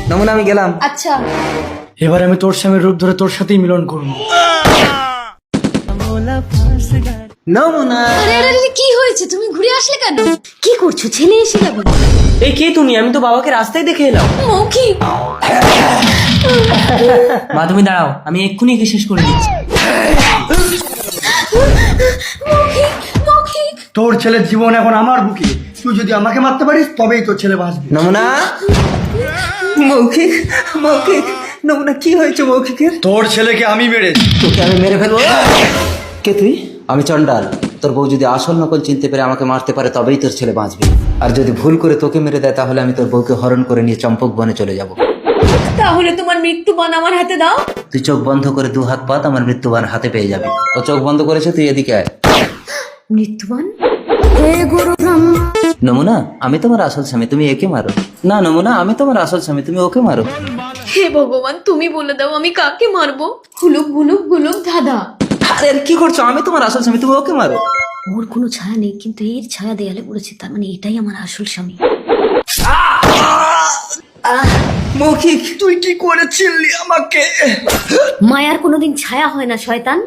নমুনা আমি গেলাম। আচ্ছা। এবার আমি তোর স্বামীর রূপ ধরে তোর সাথেই মিলন করবো। নমুনা আরে আরে আরে, কি হয়েছে? তুমি ঘুরে আসলে কেন? কি করছো? ছেলে এসে যাবে। এই কে তুমি? আমি তো বাবাকে রাস্তায় দেখে এলাম। মৌখিক। মা তুমি দাঁড়াও, আমি এক্ষুনি একে শেষ করে দিচ্ছি। মৌখিক মৌখিক। তোর ছেলের জীবন এখন আমার বুকে, তুই যদি আমাকে মারতে পারিস তবেই তোর ছেলে বাঁচবে। নমুনা মৌখিক মৌখিক নমুনা কি হয়েছে মৌখিকের? তোর ছেলেকে আমি মেরেছি। তোকে আমি মেরে ফেলবো। কে তুই? আমি চন্ডাল। তোর বউ যদি আসল নকল চিনতে পেরে আমাকে মারতে পারে তবেই তোর ছেলে বাঁচবে, আর যদি ভুল করে তোকে মেরে দেয় তাহলে আমি তোর বউকে হরণ করে নিয়ে চম্পক বনে চলে যাব। তাহলে তোমার মৃত্যুবান আমার হাতে দাও। তুই চোখ বন্ধ করে দু হাত পাত আমার মৃত্যুবান হাতে পেয়ে যাবি। ও চোখ বন্ধ করেছে, তুই এদিকে আয়। মৃত্যুবান? নমুনা আমি তোমার আসল স্বামী, তুমি একে মারো। না নমুনা আমি তোমার আসল স্বামী, তুমি ওকে মারো। হে ভগবান, তুমি বলে দাও আমি কাকে মারবো। হুলুক গুলুক গুলুক ধাঁধা। আরে কি করছো? আমি তোমার আসল স্বামী, তুমি ওকে মারো। ওর কোনো ছায়া নেই, কিন্তু এর ছায়া দেয়ালে পড়েছে, তার মানে এটাই আমার আসল স্বামী। মৌখিক তুই কি করেছিলি আমাকে? মায়ার কোনোদিন ছায়া হয় না শয়তান।